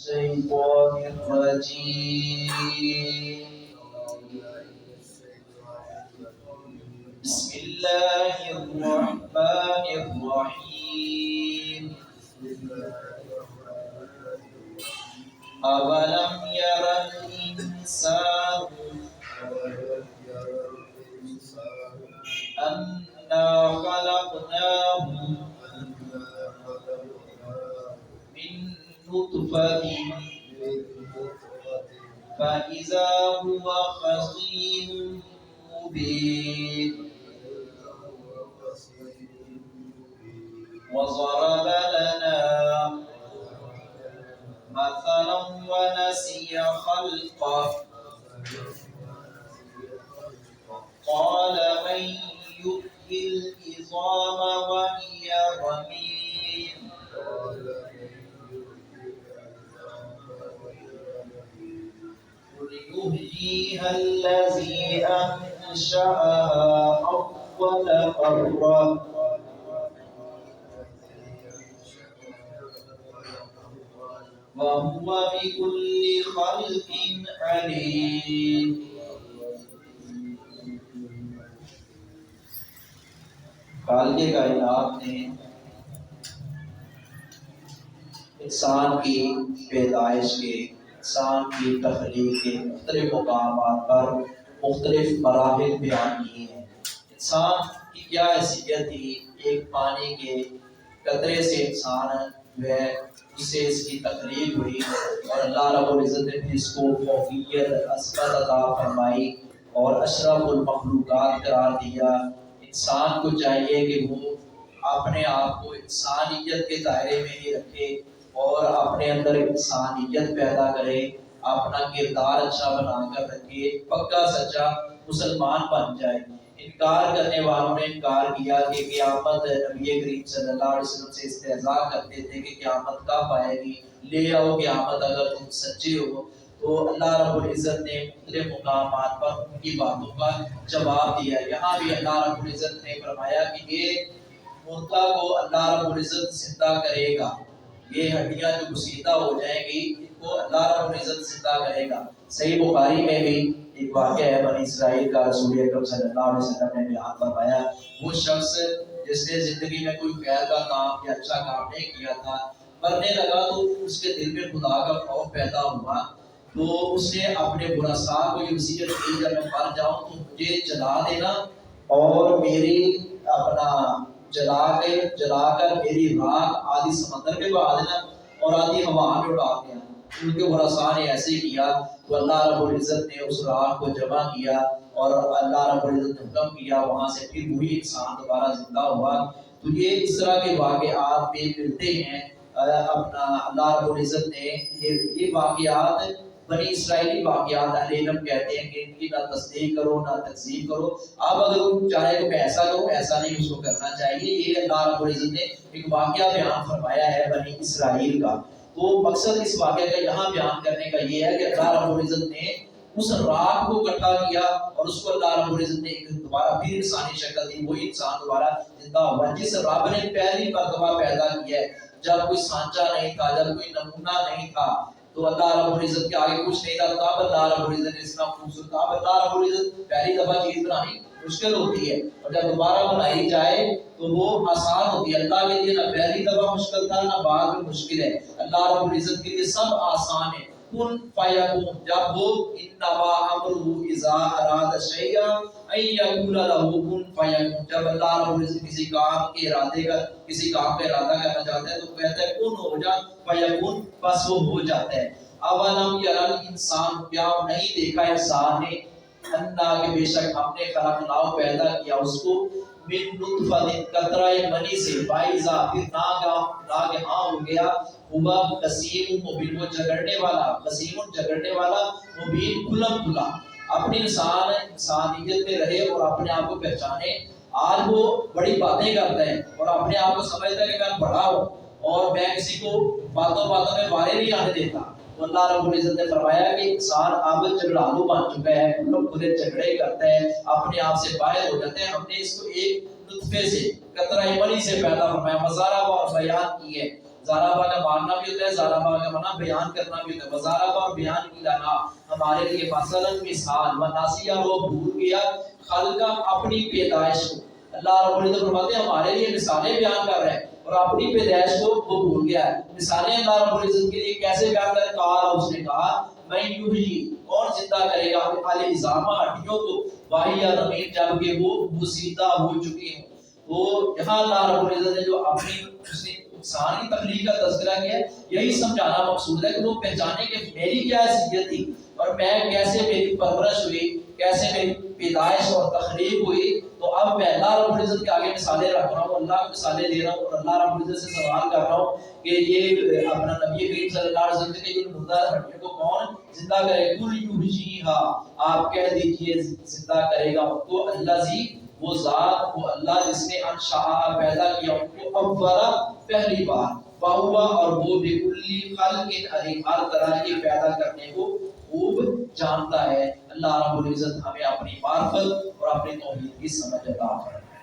الشيطان الرجيم. بسم الله الرحمن الرحيم. أولم ير الإنسان أنا خلقناه من نطفة فإذا هو خصيم مبين وضرب لنا مثلا ونسي خلقه قال من يحيي العظام وهي رميم قل يحييها الذي أنشأها أول مرة وهو بكل خلق عليم. خالق کائنات نے انسان کی پیدائش کے، انسان کی تخلیق کے مختلف مقامات پر مختلف مراحل بیان کیے ہیں۔ انسان کی کیا حیثیت تھی؟ ایک پانی کے قطرے سے انسان جو ہے اسے اس کی تخلیق ہوئی اور اللہ رب العزت نے پھر اس کو فوقیت عظمت عطا فرمائی اور اشرف المخلوقات قرار دیا۔ انسان کو چاہیے کہ وہ اپنے آپ کو انسانیت کے دائرے میں ہی رکھے اور اپنے اندر انسانیت پیدا کرے، اپنا کردار اچھا بنا کر رکھے، پکا سچا مسلمان بن جائے۔ انکار کرنے والوں نے انکار کیا کہ قیامت، نبی کریم صلی اللہ علیہ وسلم سے استہزاء کرتے تھے کہ قیامت کب آئے گی، لے آؤ قیامت اگر تم سچے ہو۔ تو اللہ رب العزت نے مختلف مقامات پر ان کی باتوں کا جواب دیا۔ یہاں بھی اللہ رب العزت نے فرمایا کہ یہ مردہ کو اللہ رب العزت زندہ کرے گا، یہ ہڈیاں جو گسیدہ ہو جائیں گی ان کو اللہ رب العزت زندہ کرے گا۔ صحیح بخاری میں بھی ایک واقعہ ہے بنی اسرائیل کا، رسول اکرم صلی اللہ علیہ وسلم نے بیان فرمایا، وہ شخص جس نے زندگی میں کوئی خیر کا کام یا اچھا کام نہیں کیا تھا، مرنے لگا تو اس کے دل میں خدا کا خوف پیدا ہوا، تو اس نے اپنے برساء کو یہ وصیت کی، جب میں مر جاؤں تو مجھے جلا دینا اور میری اپنا جلا کر میری راکھ آدھی سمندر میں بہا دینا اور آدھی ہوا میں اڑا دینا۔ ان کے برساء نے ایسے کیا تو اللہ رب العزت نے اس راکھ کو جمع کیا اور اللہ رب العزت نے حکم کیا، وہاں سے پھر وہی انسان دوبارہ زندہ ہوا۔ تو یہ اس طرح کے واقعات بھی ملتے ہیں۔ اپنا اللہ رب العزت نے یہ واقعات بنی اسرائیلی واقعات اہل علم کہتے ہیں کہ ان کی نہ تصدیق کرو نہ تکذیب کرو، اب اگر تم چاہے تو ایسا کرو، ایسا نہیں اس کو کرنا چاہیے۔ یہ اللہ رب العزت نے ایک واقعہ بیان فرمایا ہے بنی اسرائیل کا۔ تو مقصد اس واقعے کا یہاں بیان کرنے کا یہ ہے کہ اللہ رب العزت نے اس راکھ کو اکٹھا کیا اور اس کو اللہ رب العزت نے دوبارہ پھر انسانی شکل دی، وہی انسان دوبارہ زندہ ہوا۔ جس رب نے پہلی مرتبہ پیدا کیا ہے، جب کوئی سانچہ نہیں تھا، جب کوئی نمونہ نہیں تھا، تو اللہ رب العزت کے آگے کچھ نہیں تھا، تب اللہ رب العزت نے اتنا خوبصورت، اب اللہ رب العزت پہلی دفعہ چیز بنانی مشکل ہوتی ہے اور جب دوبارہ بنائی جائے تو وہ آسان ہوتی ہے۔ اللہ کے لیے نہ پہلی دفعہ مشکل تھا نہ بعد میں مشکل ہے، اللہ رب العزت کے لیے سب آسان ہے۔ کن فیکون، جب وہ انما امرہ اذا اراد شیئا ان یقول له کن فیکون، جب اللہ رب العزت کسی کام کا ارادہ کرنا چاہتا ہے تو کہتا ہے کن ہو جا، فیکون، بس وہ ہو جاتا ہے۔ اولم یر الانسان، کیا نہیں دیکھا انسان نے، انا کہ بے شک ہم نے خلقناہ پیدا کیا اس کو، من نطفۃ قطرہ منی سے، فاذا پھر ناگہاں ہو گیا، ہوا قسیم مبین، وہ جگڑنے والا، مبین کھلم کھلا۔ اپنی انسانیت میں رہے اور اپنے آپ کو پہچانے۔ آج وہ بڑی باتیں کرتا ہے اور اپنے آپ کو سمجھتا ہے کہ میں بڑا ہوں اور میں کسی کو باتوں میں وارے نہیں آنے دیتا۔ تو اللہ رب العزت نے فرمایا کہ انسان اب جھگڑالو بن چکا ہے، خود جھگڑے کرتا ہے، اپنے آپ سے باہر ہو جاتے ہیں۔ ہم نے اس کو ایک نطفے سے، قطرہ منی سے پیدا فرمایا، مزارہ اور بیان کی ہے۔ زارابا کا مارنا بھی ہوتا ہے، زارابا کا منع بیان کرنا بھی ہوتا ہے۔ وزارابا اور بیان کی لنا ہمارے لیے مثلا مثال، وناسیہ وہ بھول گیا خلقہ اپنی پیدائش کو۔ اللہ رب العزت فرماتے ہیں ہمارے لیے مثالیں بیان کر رہے ہیں اور اپنی پیدائش کو وہ بھول گیا ہے۔ مثالیں اللہ رب العزت کے لیے کیسے بیان کر کہا، اس نے کہا میں یحیی، کون زندہ کرے گا العظام ہڈیوں کو، واہیا رمیم جبکہ وہ بوسیدہ ہو چکی ہوں۔ وہ یہاں اللہ رب العزت نے جو اپنی اس نے انسان کی تخلیق کا تذکرہ کیا ہے، یہی سمجھانا مقصود ہے کہ وہ پہچانے کہ میری کیا حیثیت تھی اور میں کیسے میری پرورش ہوئی، کیسے میری پیدائش اور تخلیق ہوئی۔ تو اب میں اللہ رب العزت کے آگے مثالیں رکھ رہا ہوں، اللہ کو مثالیں دے رہا ہوں اور اللہ رب العزت سے سوال کر رہا ہوں کہ یہ اپنا نبی کریم صلی اللہ علیہ وسلم کے یہ مردہ ہڈیوں کو کون زندہ کرے؟ قل یحییھا، آپ کہہ دیجئے زندہ کرے گا ان کو الذی، وہ ذات، وہ اللہ جس نے انشاء پیدا کیا ان کو اولا پہلی بار، وہو اور وہ بکلی خلق علیم، ہر طرح کے پیدا کرنے کو خوب جانتا ہے۔ اللہ رب العزت ہمیں اپنی معرفت اور اپنی توحید کی سمجھ عطا فرمائے۔